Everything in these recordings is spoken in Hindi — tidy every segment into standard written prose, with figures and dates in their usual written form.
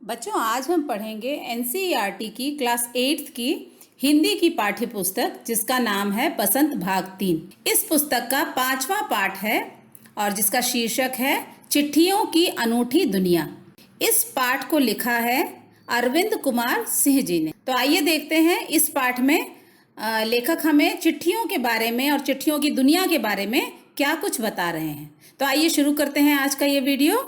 बच्चों, आज हम पढ़ेंगे एनसीईआरटी की क्लास 8th की हिंदी की पाठ्य पुस्तक जिसका नाम है बसंत भाग 3। इस पुस्तक का 5वां पाठ है और जिसका शीर्षक है चिट्ठियों की अनूठी दुनिया। इस पाठ को लिखा है अरविंद कुमार सिंह जी ने। तो आइए देखते हैं इस पाठ में लेखक हमें चिट्ठियों के बारे में और चिट्ठियों की दुनिया के बारे में क्या कुछ बता रहे हैं। तो आइए शुरू करते हैं आज का ये वीडियो।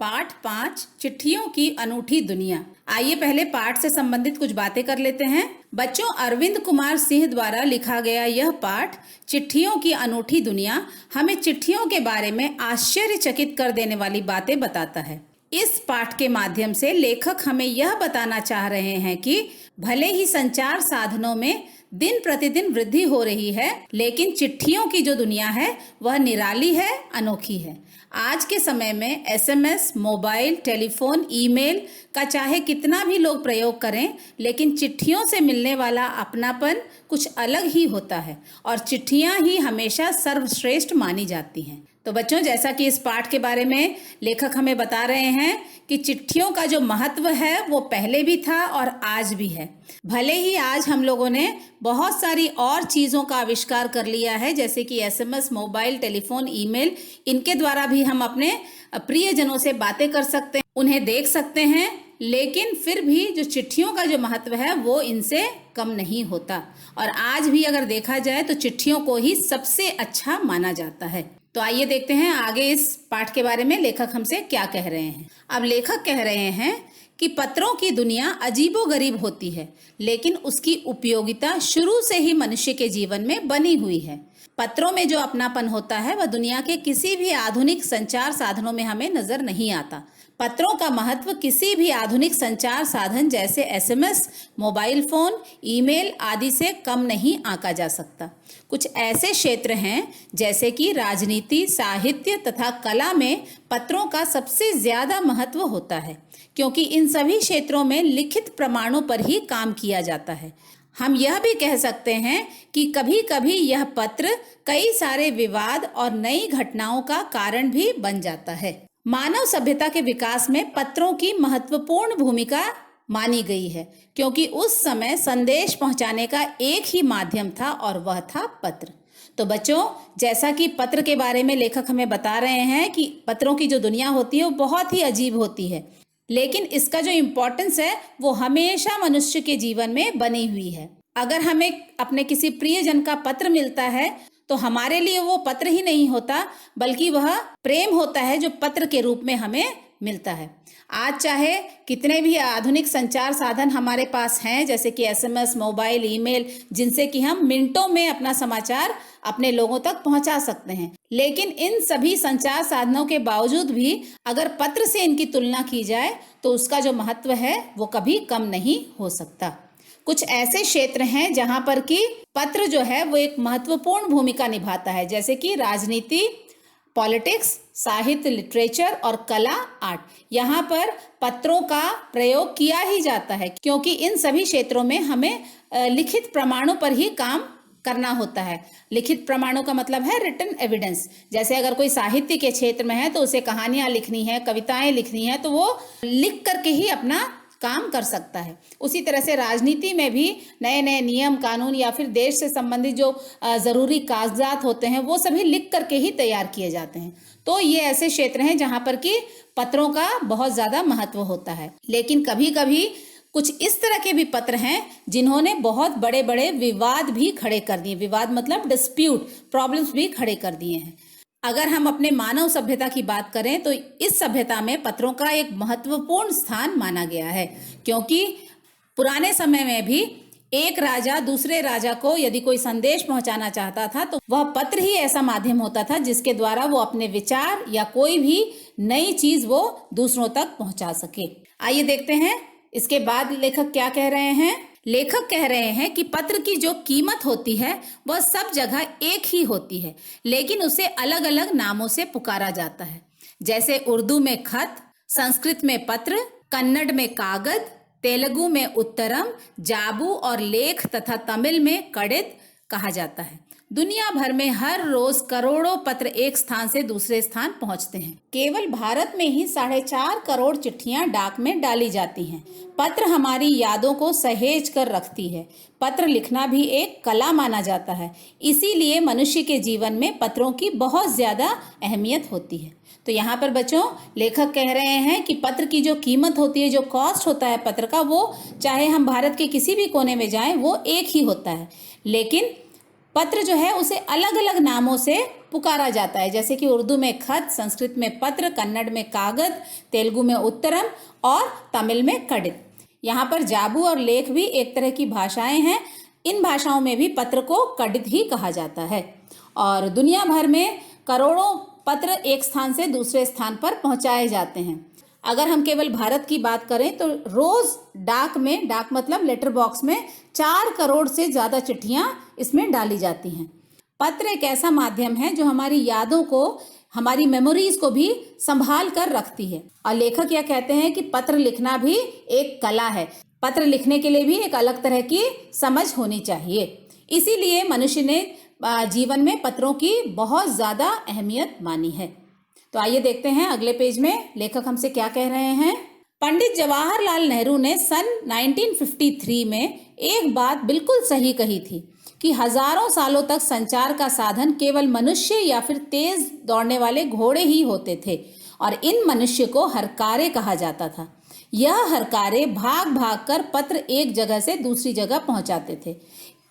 पाठ 5 चिट्ठियों की अनूठी दुनिया। आइए पहले पाठ से संबंधित कुछ बातें कर लेते हैं। बच्चों, अरविंद कुमार सिंह द्वारा लिखा गया यह पाठ चिट्ठियों की अनूठी दुनिया हमें चिट्ठियों के बारे में आश्चर्यचकित कर देने वाली बातें बताता है। इस पाठ के माध्यम से लेखक हमें यह बताना चाह रहे हैं कि भले ही संचार साधनों में दिन प्रतिदिन वृद्धि हो रही है, लेकिन चिट्ठियों की जो दुनिया है वह निराली है, अनोखी है। आज के समय में एसएमएस, मोबाइल, टेलीफोन, ईमेल का चाहे कितना भी लोग प्रयोग करें, लेकिन चिट्ठियों से मिलने वाला अपनापन कुछ अलग ही होता है और चिट्ठियां ही हमेशा सर्वश्रेष्ठ मानी जाती हैं। तो बच्चों, जैसा कि इस पाठ के बारे में लेखक हमें बता रहे हैं कि चिट्ठियों का जो महत्व है वो पहले भी था और आज भी है। भले ही आज हम लोगों ने बहुत सारी और चीज़ों का आविष्कार कर लिया है, जैसे कि एसएमएस, मोबाइल, टेलीफोन, ईमेल, इनके द्वारा भी हम अपने प्रियजनों से बातें कर सकते हैं, उन्हें देख सकते हैं, लेकिन फिर भी जो चिट्ठियों का जो महत्व है वो इनसे कम नहीं होता। और आज भी अगर देखा जाए तो चिट्ठियों को ही सबसे अच्छा माना जाता है। तो आइए देखते हैं आगे इस पाठ के बारे में लेखक हमसे क्या कह रहे हैं। अब लेखक कह रहे हैं कि पत्रों की दुनिया अजीबोगरीब होती है, लेकिन उसकी उपयोगिता शुरू से ही मनुष्य के जीवन में बनी हुई है। पत्रों में जो अपनापन होता है वह दुनिया के किसी भी आधुनिक संचार साधनों में हमें नजर नहीं आता। पत्रों का महत्व किसी भी आधुनिक संचार साधन जैसे एसएमएस, मोबाइल फोन, ईमेल आदि से कम नहीं आंका जा सकता। कुछ ऐसे क्षेत्र हैं जैसे कि राजनीति, साहित्य तथा कला में पत्रों का सबसे ज्यादा महत्व होता है, क्योंकि इन सभी क्षेत्रों में लिखित प्रमाणों पर ही काम किया जाता है। हम यह भी कह सकते हैं कि कभी कभी यह पत्र कई सारे विवाद और नई घटनाओं का कारण भी बन जाता है। मानव सभ्यता के विकास में पत्रों की महत्वपूर्ण भूमिका मानी गई है, क्योंकि उस समय संदेश पहुंचाने का एक ही माध्यम था और वह था पत्र। तो बच्चों, जैसा कि पत्र के बारे में लेखक हमें बता रहे हैं कि पत्रों की जो दुनिया होती है वो बहुत ही अजीब होती है, लेकिन इसका जो इम्पोर्टेंस है वो हमेशा मनुष्य के जीवन में बनी हुई है। अगर हमें अपने किसी प्रियजन का पत्र मिलता है तो हमारे लिए वो पत्र ही नहीं होता, बल्कि वह प्रेम होता है जो पत्र के रूप में हमें मिलता है। आज चाहे कितने भी आधुनिक संचार साधन हमारे पास हैं, जैसे कि एसएमएस, मोबाइल, ईमेल, जिनसे कि हम मिनटों में अपना समाचार अपने लोगों तक पहुंचा सकते हैं, लेकिन इन सभी संचार साधनों के बावजूद भी अगर पत्र से इनकी तुलना की जाए तो उसका जो महत्व है वो कभी कम नहीं हो सकता। कुछ ऐसे क्षेत्र हैं जहां पर कि पत्र जो है वो एक महत्वपूर्ण भूमिका निभाता है, जैसे कि राजनीति, पॉलिटिक्स, साहित्य, लिटरेचर और कला, आर्ट। यहाँ पर पत्रों का प्रयोग किया ही जाता है, क्योंकि इन सभी क्षेत्रों में हमें लिखित प्रमाणों पर ही काम करना होता है। लिखित प्रमाणों का मतलब है रिटन एविडेंस। जैसे अगर कोई साहित्य के क्षेत्र में है तो उसे कहानियां लिखनी है, कविताएं लिखनी है, तो वो लिख करके ही अपना काम कर सकता है। उसी तरह से राजनीति में भी नए नए नियम, कानून या फिर देश से संबंधित जो जरूरी कागजात होते हैं वो सभी लिख करके ही तैयार किए जाते हैं। तो ये ऐसे क्षेत्र हैं जहां पर कि पत्रों का बहुत ज्यादा महत्व होता है। लेकिन कभी कभी कुछ इस तरह के भी पत्र हैं जिन्होंने बहुत बड़े बड़े विवाद भी खड़े कर दिए। विवाद मतलब डिस्प्यूट, प्रॉब्लम्स भी खड़े कर दिए हैं। अगर हम अपने मानव सभ्यता की बात करें तो इस सभ्यता में पत्रों का एक महत्वपूर्ण स्थान माना गया है, क्योंकि पुराने समय में भी एक राजा दूसरे राजा को यदि कोई संदेश पहुंचाना चाहता था तो वह पत्र ही ऐसा माध्यम होता था जिसके द्वारा वो अपने विचार या कोई भी नई चीज वो दूसरों तक पहुंचा सके। आइए देखते हैं इसके बाद लेखक क्या कह रहे हैं। लेखक कह रहे हैं कि पत्र की जो कीमत होती है वह सब जगह एक ही होती है, लेकिन उसे अलग अलग नामों से पुकारा जाता है। जैसे उर्दू में खत, संस्कृत में पत्र, कन्नड़ में कागज, तेलुगु में उत्तरम, जाबू और लेख तथा तमिल में कड़ित कहा जाता है। दुनिया भर में हर रोज करोड़ों पत्र एक स्थान से दूसरे स्थान पहुंचते हैं। केवल भारत में ही 4.5 करोड़ चिट्ठियां डाक में डाली जाती हैं। पत्र हमारी यादों को सहेज कर रखती है। पत्र लिखना भी एक कला माना जाता है, इसीलिए मनुष्य के जीवन में पत्रों की बहुत ज्यादा अहमियत होती है। तो यहाँ पर बच्चों लेखक कह रहे हैं कि पत्र की जो कीमत होती है, जो कॉस्ट होता है पत्र का, वो चाहे हम भारत के किसी भी कोने में जाएं वो एक ही होता है, लेकिन पत्र जो है उसे अलग अलग नामों से पुकारा जाता है, जैसे कि उर्दू में खत, संस्कृत में पत्र, कन्नड़ में कागज, तेलुगु में उत्तरम और तमिल में कडित। यहाँ पर जाबू और लेख भी एक तरह की भाषाएं हैं। इन भाषाओं में भी पत्र को कडित ही कहा जाता है। और दुनिया भर में करोड़ों पत्र एक स्थान से दूसरे स्थान पर पहुंचाए जाते हैं। अगर हम केवल भारत की बात करें तो रोज डाक मतलब लेटर बॉक्स में 4 करोड़ से ज्यादा चिट्ठियां इसमें डाली जाती हैं। पत्र एक ऐसा माध्यम है जो हमारी यादों को, हमारी मेमोरीज को भी संभाल कर रखती है। और लेखक यह कहते हैं कि पत्र लिखना भी एक कला है। पत्र लिखने के लिए भी एक अलग तरह की समझ होनी चाहिए। इसीलिए मनुष्य ने जीवन में पत्रों की बहुत ज्यादा अहमियत मानी है। तो आइए देखते हैं अगले पेज में लेखक हमसे क्या कह रहे हैं। पंडित जवाहरलाल नेहरू ने सन 1953 में एक बात बिल्कुल सही कही थी कि हजारों सालों तक संचार का साधन केवल मनुष्य या फिर तेज दौड़ने वाले घोड़े ही होते थे और इन मनुष्य को हरकारे कहा जाता था। यह हरकारे भाग भाग कर पत्र एक जगह से दूसरी जगह पहुंचाते थे।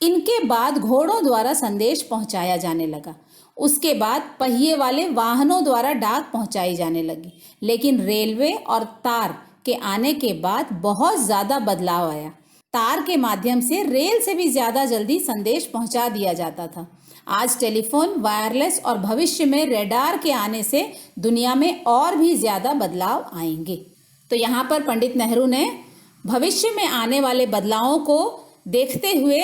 इनके बाद घोड़ों द्वारा संदेश पहुंचाया जाने लगा। उसके बाद पहिए वाले वाहनों द्वारा डाक पहुंचाई जाने लगी। लेकिन रेलवे और तार के आने के बाद बहुत ज्यादा बदलाव आया। तार के माध्यम से रेल से भी ज्यादा जल्दी संदेश पहुंचा दिया जाता था। आज टेलीफोन, वायरलेस और भविष्य में रेडार के आने से दुनिया में और भी ज्यादा बदलाव आएंगे। तो यहाँ पर पंडित नेहरू ने भविष्य में आने वाले बदलावों को देखते हुए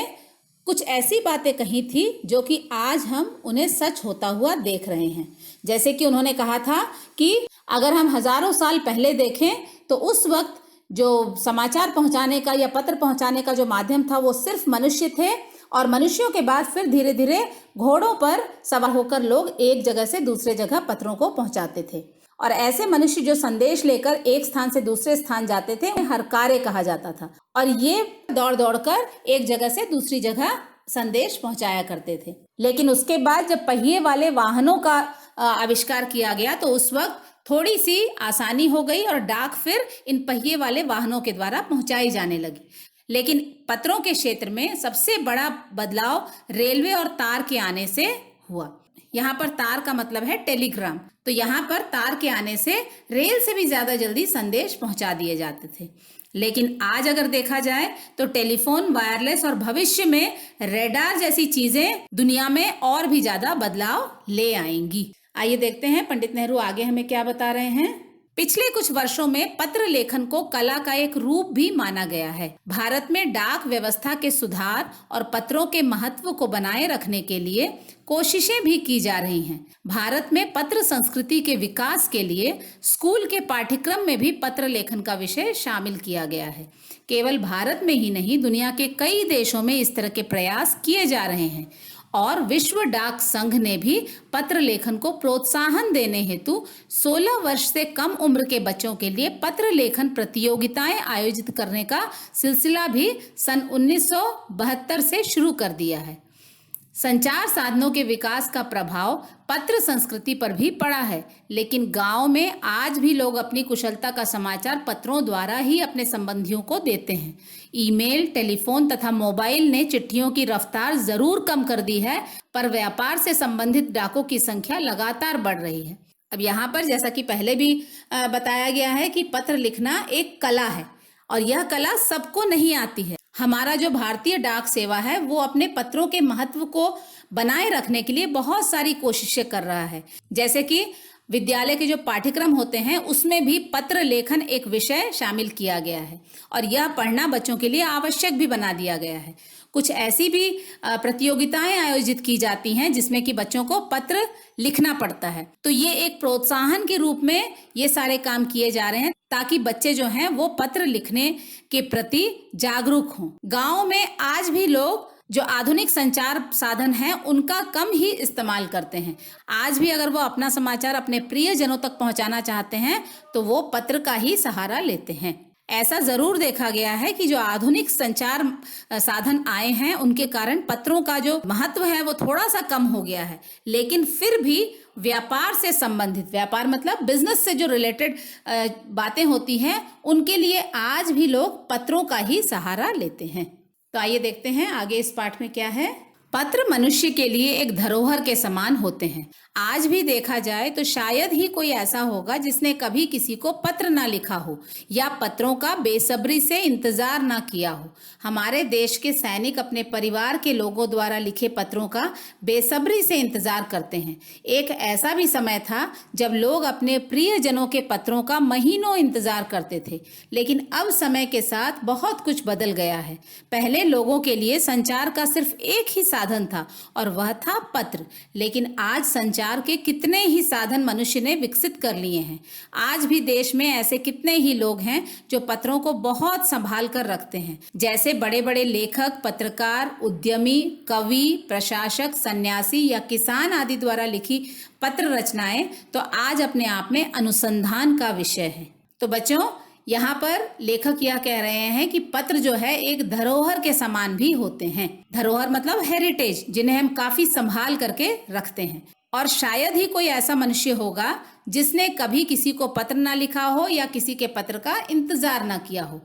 कुछ ऐसी बातें कही थी जो कि आज हम उन्हें सच होता हुआ देख रहे हैं। जैसे कि उन्होंने कहा था कि अगर हम हजारों साल पहले देखें तो उस वक्त जो समाचार पहुंचाने का या पत्र पहुंचाने का जो माध्यम था वो सिर्फ मनुष्य थे और मनुष्यों के बाद फिर धीरे धीरे घोड़ों पर सवार होकर लोग एक जगह से दूसरे जगह पत्रों को पहुंचाते थे। और ऐसे मनुष्य जो संदेश लेकर एक स्थान से दूसरे स्थान जाते थे हरकारे कहा जाता था और ये दौड़ दौड़ कर एक जगह से दूसरी जगह संदेश पहुंचाया करते थे। लेकिन उसके बाद जब पहिए वाले वाहनों का आविष्कार किया गया तो उस वक्त थोड़ी सी आसानी हो गई और डाक फिर इन पहिए वाले वाहनों के द्वारा पहुंचाई जाने लगी। लेकिन पत्रों के क्षेत्र में सबसे बड़ा बदलाव रेलवे और तार के आने से हुआ। यहाँ पर तार का मतलब है टेलीग्राम। तो यहाँ पर तार के आने से रेल से भी ज्यादा जल्दी संदेश पहुंचा दिए जाते थे। लेकिन आज अगर देखा जाए तो टेलीफोन, वायरलेस और भविष्य में रेडार जैसी चीजें दुनिया में और भी ज्यादा बदलाव ले आएंगी। आइए देखते हैं पंडित नेहरू आगे हमें क्या बता रहे हैं। पिछले कुछ वर्षों में पत्र लेखन को कला का एक रूप भी माना गया है। भारत में डाक व्यवस्था के सुधार और पत्रों के महत्व को बनाए रखने के लिए कोशिशें भी की जा रही हैं। भारत में पत्र संस्कृति के विकास के लिए स्कूल के पाठ्यक्रम में भी पत्र लेखन का विषय शामिल किया गया है। केवल भारत में ही नहीं, दुनिया के कई देशों में इस तरह के प्रयास किए जा रहे हैं और विश्व डाक संघ ने भी पत्र लेखन को प्रोत्साहन देने हेतु 16 वर्ष से कम उम्र के बच्चों के लिए पत्र लेखन प्रतियोगिताएं आयोजित करने का सिलसिला भी सन 1972 से शुरू कर दिया है। संचार साधनों के विकास का प्रभाव पत्र संस्कृति पर भी पड़ा है, लेकिन गांव में आज भी लोग अपनी कुशलता का समाचार पत्रों द्वारा ही अपने संबंधियों को देते हैं। ईमेल, टेलीफोन तथा मोबाइल ने चिट्ठियों की रफ्तार जरूर कम कर दी है, पर व्यापार से संबंधित डाकों की संख्या लगातार बढ़ रही है। अब यहाँ पर जैसा कि पहले भी बताया गया है कि पत्र लिखना एक कला है और यह कला सबको नहीं आती है। हमारा जो भारतीय डाक सेवा है वो अपने पत्रों के महत्व को बनाए रखने के लिए बहुत सारी कोशिशें कर रहा है। जैसे कि विद्यालय के जो पाठ्यक्रम होते हैं उसमें भी पत्र लेखन एक विषय शामिल किया गया है और यह पढ़ना बच्चों के लिए आवश्यक भी बना दिया गया है। कुछ ऐसी भी प्रतियोगिताएं आयोजित की जाती हैं जिसमें कि बच्चों को पत्र लिखना पड़ता है। तो ये एक प्रोत्साहन के रूप में ये सारे काम किए जा रहे हैं ताकि बच्चे जो हैं वो पत्र लिखने के प्रति जागरूक हों। गांव में आज भी लोग जो आधुनिक संचार साधन हैं उनका कम ही इस्तेमाल करते हैं। आज भी अगर वो अपना समाचार अपने प्रियजनों तक पहुंचाना चाहते हैं तो वो पत्र का ही सहारा लेते हैं। ऐसा जरूर देखा गया है कि जो आधुनिक संचार साधन आए हैं उनके कारण पत्रों का जो महत्व है वो थोड़ा सा कम हो गया है, लेकिन फिर भी व्यापार से संबंधित, व्यापार मतलब बिजनेस से जो रिलेटेड बातें होती हैं उनके लिए आज भी लोग पत्रों का ही सहारा लेते हैं। तो आइए देखते हैं आगे इस पाठ में क्या है। पत्र मनुष्य के लिए एक धरोहर के समान होते हैं। आज भी देखा जाए तो शायद ही कोई ऐसा होगा जिसने कभी किसी को पत्र ना लिखा हो या पत्रों का बेसब्री से इंतजार ना किया हो। हमारे देश के सैनिक अपने परिवार के लोगों द्वारा लिखे पत्रों का बेसब्री से इंतजार करते हैं। एक ऐसा भी समय था जब लोग अपने प्रियजनों के पत्रों का महीनों इंतजार करते थे, लेकिन अब समय के साथ बहुत कुछ बदल गया है। पहले लोगों के लिए संचार का सिर्फ एक ही साधन था और वह था पत्र, लेकिन आज संचार के कितने ही साधन मनुष्य ने विकसित कर लिए हैं। आज भी देश में ऐसे कितने ही लोग हैं जो पत्रों को बहुत संभाल कर रखते हैं, जैसे बड़े बड़े लेखक, पत्रकार, उद्यमी, कवि, प्रशासक, सन्यासी या किसान आदि द्वारा लिखी पत्र रचनाएं तो आज अपने आप में अनुसंधान का विषय है। तो बच्चों, यहाँ पर लेखक यह कह रहे हैं कि पत्र जो है एक धरोहर के समान भी होते हैं। धरोहर मतलब हेरिटेज, जिन्हें हम काफी संभाल करके रखते हैं। और शायद ही कोई ऐसा मनुष्य होगा जिसने कभी किसी को पत्र ना लिखा हो या किसी के पत्र का इंतजार ना किया हो।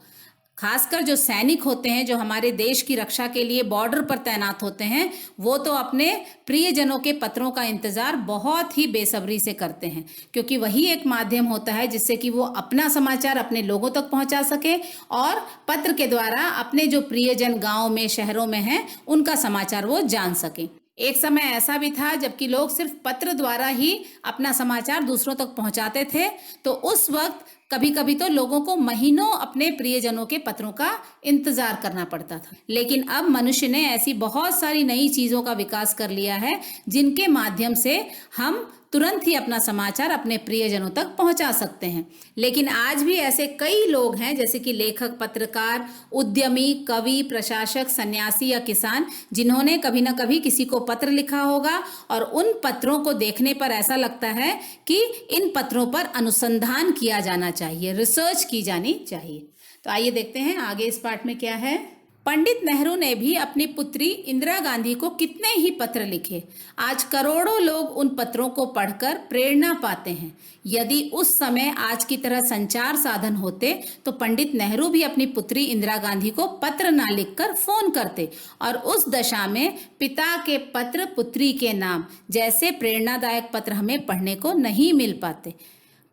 खासकर जो सैनिक होते हैं, जो हमारे देश की रक्षा के लिए बॉर्डर पर तैनात होते हैं, वो तो अपने प्रियजनों के पत्रों का इंतजार बहुत ही बेसब्री से करते हैं, क्योंकि वही एक माध्यम होता है जिससे कि वो अपना समाचार अपने लोगों तक पहुंचा सके और पत्र के द्वारा अपने जो प्रियजन गांव में, शहरों में हैं, उनका समाचार वो जान सके। एक समय ऐसा भी था जबकि लोग सिर्फ पत्र द्वारा ही अपना समाचार दूसरों तक पहुंचाते थे, तो उस वक्त कभी कभी तो लोगों को महीनों अपने प्रियजनों के पत्रों का इंतजार करना पड़ता था। लेकिन अब मनुष्य ने ऐसी बहुत सारी नई चीजों का विकास कर लिया है जिनके माध्यम से हम तुरंत ही अपना समाचार अपने प्रियजनों तक पहुंचा सकते हैं। लेकिन आज भी ऐसे कई लोग हैं, जैसे कि लेखक, पत्रकार, उद्यमी, कवि, प्रशासक, सन्यासी या किसान, जिन्होंने कभी ना कभी किसी को पत्र लिखा होगा और उन पत्रों को देखने पर ऐसा लगता है कि इन पत्रों पर अनुसंधान किया जाना चाहिए, रिसर्च की जानी चाहिए। तो आइए देखते हैं आगे इस पाठ में क्या है। पंडित नेहरू ने भी अपनी पुत्री इंदिरा गांधी को कितने ही पत्र लिखे। आज करोड़ों लोग उन पत्रों को पढ़कर प्रेरणा पाते हैं। यदि उस समय आज की तरह संचार साधन होते तो पंडित नेहरू भी अपनी पुत्री इंदिरा गांधी को पत्र ना लिखकर फोन करते और उस दशा में पिता के पत्र पुत्री के नाम जैसे प्रेरणादायक पत्र हमें पढ़ने को नहीं मिल पाते।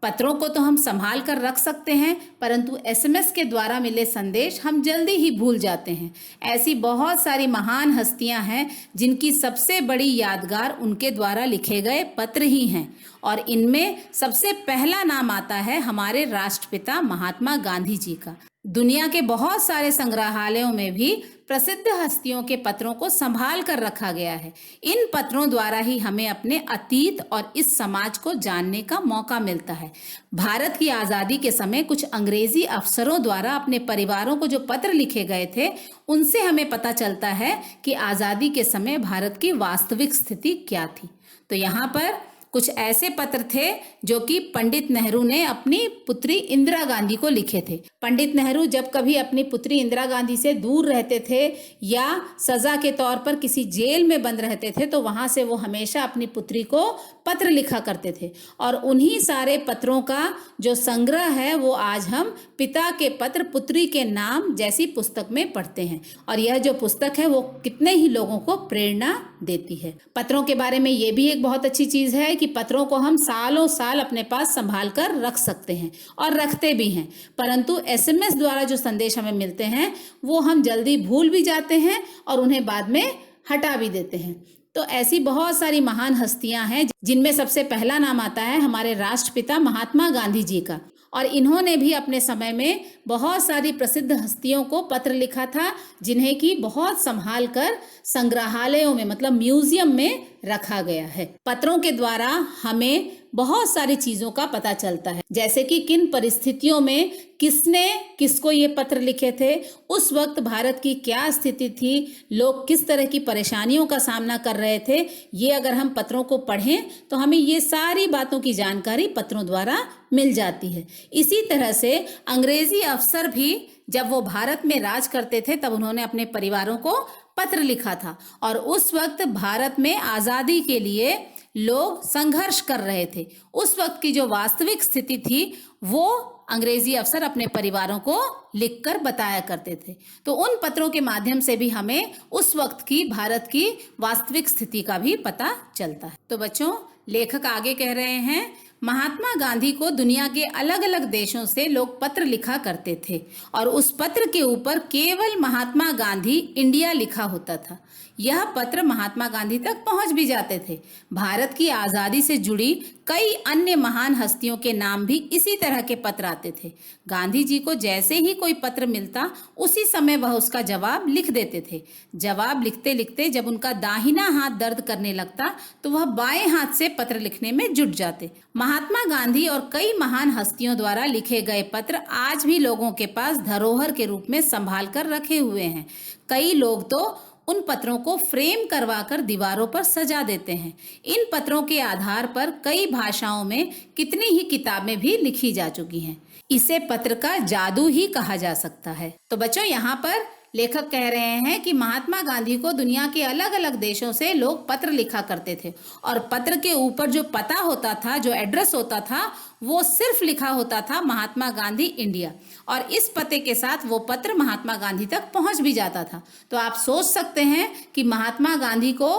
पत्रों को तो हम संभाल कर रख सकते हैं, परंतु एसएमएस के द्वारा मिले संदेश हम जल्दी ही भूल जाते हैं। ऐसी बहुत सारी महान हस्तियां हैं जिनकी सबसे बड़ी यादगार उनके द्वारा लिखे गए पत्र ही हैं, और इनमें सबसे पहला नाम आता है हमारे राष्ट्रपिता महात्मा गांधी जी का। दुनिया के बहुत सारे संग्रहालयों में भी प्रसिद्ध हस्तियों के पत्रों को संभाल कर रखा गया है। इन पत्रों द्वारा ही हमें अपने अतीत और इस समाज को जानने का मौका मिलता है। भारत की आज़ादी के समय कुछ अंग्रेजी अफसरों द्वारा अपने परिवारों को जो पत्र लिखे गए थे, उनसे हमें पता चलता है कि आज़ादी के समय भारत की वास्तविक स्थिति क्या थी। तो यहाँ पर कुछ ऐसे पत्र थे जो कि पंडित नेहरू ने अपनी पुत्री इंदिरा गांधी को लिखे थे। पंडित नेहरू जब कभी अपनी पुत्री इंदिरा गांधी से दूर रहते थे या सजा के तौर पर किसी जेल में बंद रहते थे, तो वहां से वो हमेशा अपनी पुत्री को पत्र लिखा करते थे। और उन्हीं सारे पत्रों का जो संग्रह है वो आज हम पिता के पत्र पुत्री के नाम जैसी पुस्तक में पढ़ते हैं, और यह जो पुस्तक है वो कितने ही लोगों को प्रेरणा देती है। पत्रों के बारे में ये भी एक बहुत अच्छी चीज है कि पत्रों को हम सालों साल अपने पास संभाल कर रख सकते हैं और रखते भी हैं, परंतु एसएमएस द्वारा जो संदेश हमें मिलते हैं वो हम जल्दी भूल भी जाते हैं और उन्हें बाद में हटा भी देते हैं। तो ऐसी बहुत सारी महान हस्तियां हैं जिनमें सबसे पहला नाम आता है हमारे राष्ट्रपिता महात्मा गांधी जी का, और इन्होंने भी अपने समय में बहुत सारी प्रसिद्ध हस्तियों को पत्र लिखा था जिन्हें कि बहुत संभाल कर संग्रहालयों में मतलब म्यूजियम में रखा गया है। पत्रों के द्वारा हमें बहुत सारी चीजों का पता चलता है, जैसे कि किन परिस्थितियों में किसने किसको ये पत्र लिखे थे, उस वक्त भारत की क्या स्थिति थी, लोग किस तरह की परेशानियों का सामना कर रहे थे। ये अगर हम पत्रों को पढ़ें तो हमें ये सारी बातों की जानकारी पत्रों द्वारा मिल जाती है। इसी तरह से अंग्रेजी अफसर भी जब वो भारत में राज करते थे तब उन्होंने अपने परिवारों को पत्र लिखा था, और उस वक्त भारत में आजादी के लिए लोग संघर्ष कर रहे थे। उस वक्त की जो वास्तविक स्थिति थी वो अंग्रेजी अफसर अपने परिवारों को लिखकर बताया करते थे। तो उन पत्रों के माध्यम से भी हमें उस वक्त की भारत की वास्तविक स्थिति का भी पता चलता है। तो बच्चों, लेखक आगे कह रहे हैं, महात्मा गांधी को दुनिया के अलग अलग देशों से लोग पत्र लिखा करते थे और उस पत्र के ऊपर केवल महात्मा गांधी इंडिया लिखा होता था। यह पत्र महात्मा गांधी तक पहुंच भी जाते थे। भारत की आजादी से जुड़ी कई अन्य महान हस्तियों के नाम भी इसी तरह के पत्र आते थे। गांधी जी को जैसे ही कोई पत्र मिलता उसी समय वह उसका जवाब लिख देते थे। जवाब लिखते लिखते जब उनका दाहिना हाथ दर्द करने लगता तो वह बाएं हाथ से पत्र लिखने में जुट जाते। महात्मा गांधी और कई महान हस्तियों द्वारा लिखे गए पत्र आज भी लोगों के पास धरोहर के रूप में संभाल कर रखे हुए हैं। कई लोग तो उन पत्रों को फ्रेम करवाकर दीवारों पर सजा देते हैं। इन पत्रों के आधार पर कई भाषाओं में कितनी ही किताबें भी लिखी जा चुकी हैं। इसे पत्र का जादू ही कहा जा सकता है। तो बच्चों, यहाँ पर लेखक कह रहे हैं कि महात्मा गांधी को दुनिया के अलग अलग देशों से लोग पत्र लिखा करते थे और पत्र के ऊपर जो पता होता था, जो एड्रेस होता था, वो सिर्फ लिखा होता था महात्मा गांधी इंडिया, और इस पते के साथ वो पत्र महात्मा गांधी तक पहुंच भी जाता था। तो आप सोच सकते हैं कि महात्मा गांधी को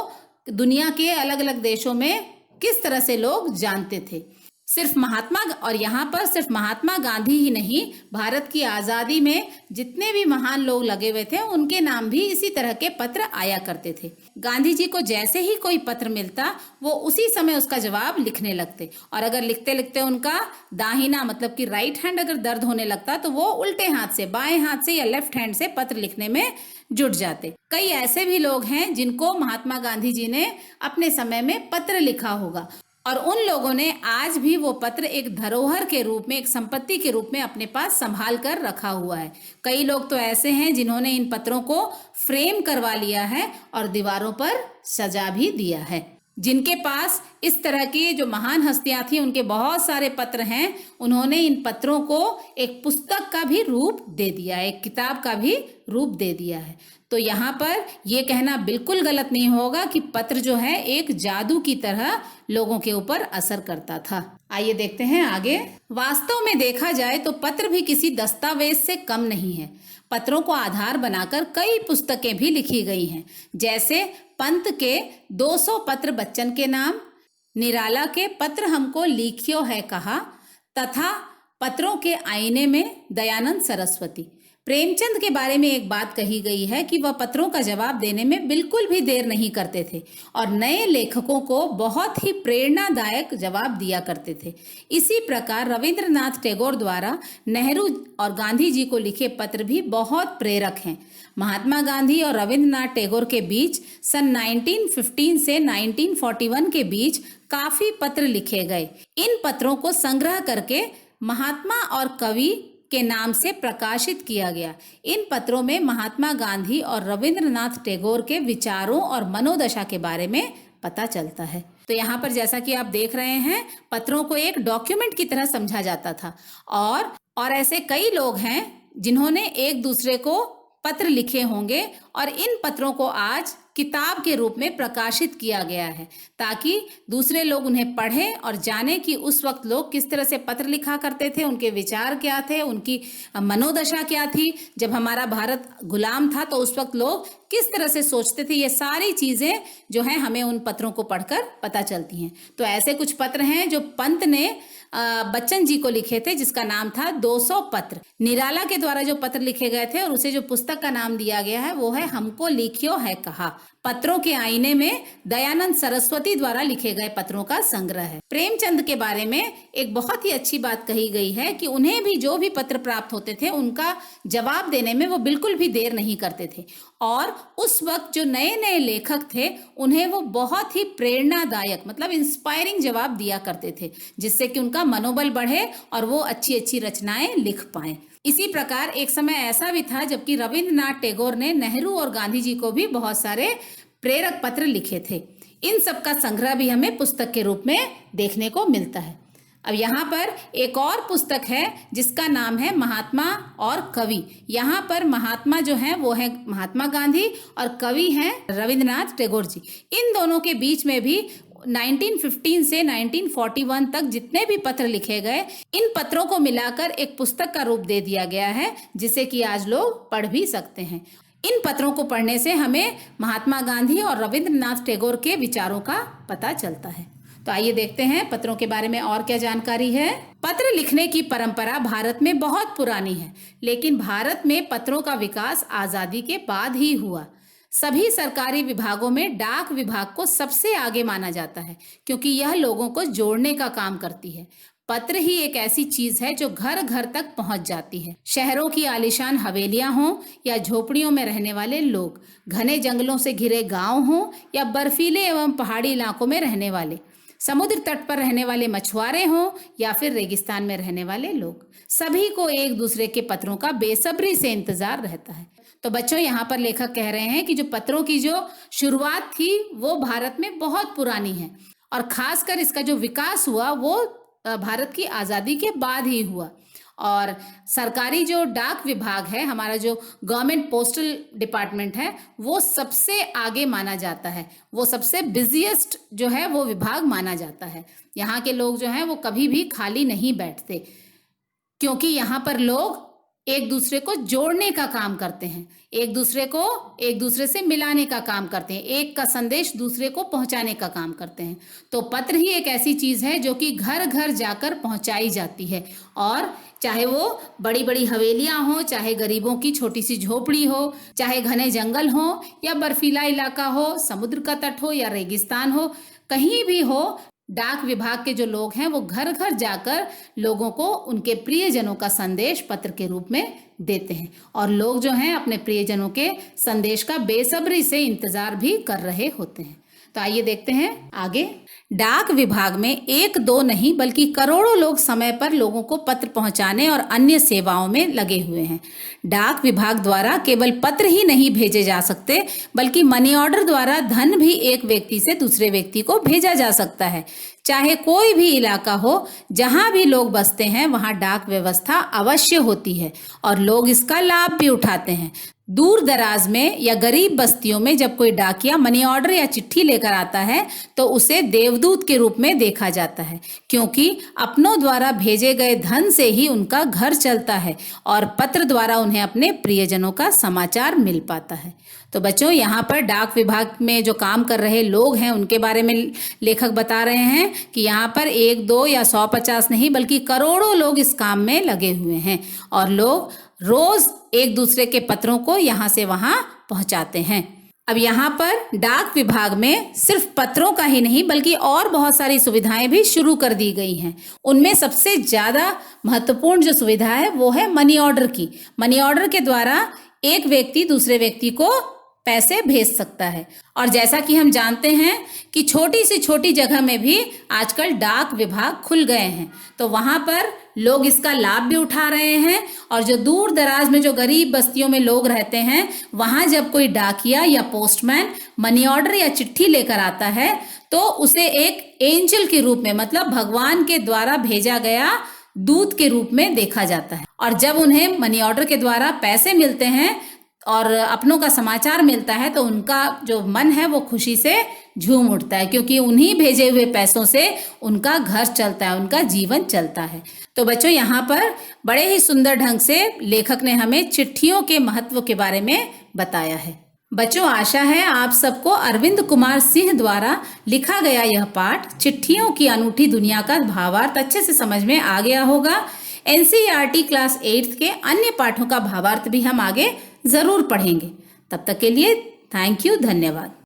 दुनिया के अलग अलग देशों में किस तरह से लोग जानते थे। सिर्फ महात्मा, और यहाँ पर सिर्फ महात्मा गांधी ही नहीं, भारत की आज़ादी में जितने भी महान लोग लगे हुए थे उनके नाम भी इसी तरह के पत्र आया करते थे। गांधी जी को जैसे ही कोई पत्र मिलता वो उसी समय उसका जवाब लिखने लगते, और अगर लिखते लिखते उनका दाहिना मतलब कि राइट हैंड अगर दर्द होने लगता तो वो उल्टे हाथ से, बाएं हाथ से या लेफ्ट हैंड से पत्र लिखने में जुट जाते। कई ऐसे भी लोग हैं जिनको महात्मा गांधी जी ने अपने समय में पत्र लिखा होगा, और उन लोगों ने आज भी वो पत्र एक धरोहर के रूप में, एक संपत्ति के रूप में अपने पास संभाल कर रखा हुआ है। कई लोग तो ऐसे हैं जिन्होंने इन पत्रों को फ्रेम करवा लिया है और दीवारों पर सजा भी दिया है। जिनके पास इस तरह की जो महान हस्तियां थी उनके बहुत सारे पत्र हैं, उन्होंने इन पत्रों को एक पुस्तक का भी रूप दे दिया है, एक किताब का भी रूप दे दिया है। तो यहाँ पर यह कहना बिल्कुल गलत नहीं होगा कि पत्र जो है एक जादू की तरह लोगों के ऊपर असर करता था। आइए देखते हैं आगे। वास्तव में देखा जाए तो पत्र भी किसी दस्तावेज से कम नहीं है। पत्रों को आधार बनाकर कई पुस्तकें भी लिखी गई हैं, जैसे पंत के 200 पत्र बच्चन के नाम, निराला के पत्र हमको लिखियो है कहा, तथा पत्रों के आईने में दयानंद सरस्वती। प्रेमचंद के बारे में एक बात कही गई है कि वह पत्रों का जवाब देने में बिल्कुल भी देर नहीं करते थे और नए लेखकों को बहुत ही प्रेरणादायक जवाब दिया करते थे। इसी प्रकार रविंद्रनाथ टैगोर द्वारा नेहरू और गांधी जी को लिखे पत्र भी बहुत प्रेरक हैं। महात्मा गांधी और रविंद्रनाथ टैगोर के बीच सन 1915 से 1941 के बीच काफी पत्र लिखे गए। इन पत्रों को संग्रह करके महात्मा और कवि के नाम से प्रकाशित किया गया। इन पत्रों में महात्मा गांधी और रविंद्रनाथ टैगोर के विचारों और मनोदशा के बारे में पता चलता है। तो यहाँ पर जैसा कि आप देख रहे हैं, पत्रों को एक डॉक्यूमेंट की तरह समझा जाता था, और ऐसे कई लोग हैं जिन्होंने एक दूसरे को पत्र लिखे होंगे और इन पत्रों को आज किताब के रूप में प्रकाशित किया गया है, ताकि दूसरे लोग उन्हें पढ़ें और जाने कि उस वक्त लोग किस तरह से पत्र लिखा करते थे, उनके विचार क्या थे, उनकी मनोदशा क्या थी। जब हमारा भारत गुलाम था तो उस वक्त लोग किस तरह से सोचते थे, ये सारी चीजें जो हैं हमें उन पत्रों को पढ़कर पता चलती हैं। तो ऐसे कुछ पत्र हैं जो पंत ने बच्चन जी को लिखे थे, जिसका नाम था 200 पत्र। निराला के द्वारा जो पत्र लिखे गए थे और उसे जो पुस्तक का नाम दिया गया है वो है हमको लिखियो है कहा। पत्रों के आईने में दयानंद सरस्वती द्वारा लिखे गए पत्रों का संग्रह है। प्रेमचंद के बारे में एक बहुत ही अच्छी बात कही गई है कि उन्हें भी जो भी पत्र प्राप्त होते थे उनका जवाब देने में वो बिल्कुल भी देर नहीं करते थे, और उस वक्त जो नए नए लेखक थे उन्हें वो बहुत ही प्रेरणादायक मतलब इंस्पायरिंग जवाब दिया करते थे, जिससे कि उनका मनोबल बढ़े और वो अच्छी अच्छी रचनाएं लिख पाएं। इसी प्रकार एक समय ऐसा भी था जबकि रविंद्रनाथ टैगोर ने नेहरू और गांधी जी को भी बहुत सारे प्रेरक पत्र लिखे थे। इन सब का संग्रह भी हमें पुस्तक के रूप में देखने को मिलता है। अब यहाँ पर एक और पुस्तक है जिसका नाम है महात्मा और कवि। यहाँ पर महात्मा जो है वो है महात्मा गांधी और कवि हैं रविंद्रनाथ टैगोर जी। इन दोनों के बीच में भी 1915 से 1941 तक जितने भी पत्र लिखे गए, इन पत्रों को मिलाकर एक पुस्तक का रूप दे दिया गया है, जिसे कि आज लोग पढ़ भी सकते हैं। इन पत्रों को पढ़ने से हमें महात्मा गांधी और रविंद्रनाथ टैगोर के विचारों का पता चलता है। तो आइए देखते हैं पत्रों के बारे में और क्या जानकारी है। पत्र लिखने की परंपरा भारत में बहुत पुरानी है, लेकिन भारत में पत्रों का विकास आजादी के बाद ही हुआ। सभी सरकारी विभागों में डाक विभाग को सबसे आगे माना जाता है, क्योंकि यह लोगों को जोड़ने का काम करती है। पत्र ही एक ऐसी चीज है जो घर घर तक पहुंच जाती है। शहरों की आलीशान हवेलियां हों या झोपड़ियों में रहने वाले लोग, घने जंगलों से घिरे गांव हों या बर्फीले एवं पहाड़ी इलाकों में रहने वाले, समुद्र तट पर रहने वाले मछुआरे हों या फिर रेगिस्तान में रहने वाले लोग, सभी को एक दूसरे के पत्रों का बेसब्री से इंतजार रहता है। तो बच्चों, यहाँ पर लेखक कह रहे हैं कि जो पत्रों की जो शुरुआत थी वो भारत में बहुत पुरानी है, और खासकर इसका जो विकास हुआ वो भारत की आज़ादी के बाद ही हुआ। और सरकारी जो डाक विभाग है, हमारा जो गवर्नमेंट पोस्टल डिपार्टमेंट है, वो सबसे आगे माना जाता है, वो सबसे बिजिएस्ट जो है वो विभाग माना जाता है। यहाँ के लोग जो हैं वो कभी भी खाली नहीं बैठते, क्योंकि यहाँ पर लोग एक दूसरे को जोड़ने का काम करते हैं, एक दूसरे को एक दूसरे से मिलाने का काम करते हैं, एक का संदेश दूसरे को पहुंचाने का काम करते हैं। तो पत्र ही एक ऐसी चीज है जो कि घर घर जाकर पहुंचाई जाती है, और चाहे वो बड़ी बड़ी हवेलियां हो, चाहे गरीबों की छोटी सी झोपड़ी हो, चाहे घने जंगल हो या बर्फीला इलाका हो, समुद्र का तट हो या रेगिस्तान हो, कहीं भी हो, डाक विभाग के जो लोग हैं वो घर घर जाकर लोगों को उनके प्रियजनों का संदेश पत्र के रूप में देते हैं, और लोग जो हैं अपने प्रियजनों के संदेश का बेसब्री से इंतजार भी कर रहे होते हैं। तो आइए देखते हैं आगे। डाक विभाग में एक दो नहीं बल्कि करोड़ों लोग समय पर लोगों को पत्र पहुंचाने और अन्य सेवाओं में लगे हुए हैं। डाक विभाग द्वारा केवल पत्र ही नहीं भेजे जा सकते, बल्कि मनी ऑर्डर द्वारा धन भी एक व्यक्ति से दूसरे व्यक्ति को भेजा जा सकता है। चाहे कोई भी इलाका हो, जहां भी लोग बसते हैं वहां डाक व्यवस्था अवश्य होती है और लोग इसका लाभ भी उठाते हैं। दूर दराज में या गरीब बस्तियों में जब कोई डाकिया मनी ऑर्डर या चिट्ठी लेकर आता है तो उसे देवदूत के रूप में देखा जाता है, क्योंकि अपनों द्वारा भेजे गए धन से ही उनका घर चलता है और पत्र द्वारा उन्हें अपने प्रियजनों का समाचार मिल पाता है। तो बच्चों, यहाँ पर डाक विभाग में जो काम कर रहे लोग हैं उनके बारे में लेखक बता रहे हैं कि यहाँ पर एक दो या 150 नहीं बल्कि करोड़ों लोग इस काम में लगे हुए हैं, और लोग रोज एक दूसरे के पत्रों को यहाँ से वहाँ पहुँचाते हैं। अब यहाँ पर डाक विभाग में सिर्फ पत्रों का ही नहीं बल्कि और बहुत सारी सुविधाएं भी शुरू कर दी गई हैं। उनमें सबसे ज्यादा महत्वपूर्ण जो सुविधा है वो है मनी ऑर्डर की। मनी ऑर्डर के द्वारा एक व्यक्ति दूसरे व्यक्ति को पैसे भेज सकता है, और जैसा कि हम जानते हैं कि छोटी से छोटी जगह में भी आजकल डाक विभाग खुल गए हैं, तो वहां पर लोग इसका लाभ भी उठा रहे हैं। और जो दूर दराज में जो गरीब बस्तियों में लोग रहते हैं, वहां जब कोई डाकिया या पोस्टमैन मनी ऑर्डर या चिट्ठी लेकर आता है तो उसे एक एंजल के रूप में, मतलब भगवान के द्वारा भेजा गया दूत के रूप में देखा जाता है। और जब उन्हें मनी ऑर्डर के द्वारा पैसे मिलते हैं और अपनों का समाचार मिलता है तो उनका जो मन है वो खुशी से झूम उठता है, क्योंकि उन्हीं भेजे हुए पैसों से उनका घर चलता है, उनका जीवन चलता है। तो बच्चों, यहाँ पर बड़े ही सुंदर ढंग से लेखक ने हमें चिट्ठियों के महत्व के बारे में बताया है। बच्चों, आशा है आप सबको अरविंद कुमार सिंह द्वारा लिखा गया यह पाठ चिट्ठियों की अनूठी दुनिया का भावार्थ अच्छे से समझ में आ गया होगा। एनसीईआरटी क्लास 8 के अन्य पाठों का भावार्थ भी हम आगे जरूर पढ़ेंगे। तब तक के लिए थैंक यू, धन्यवाद।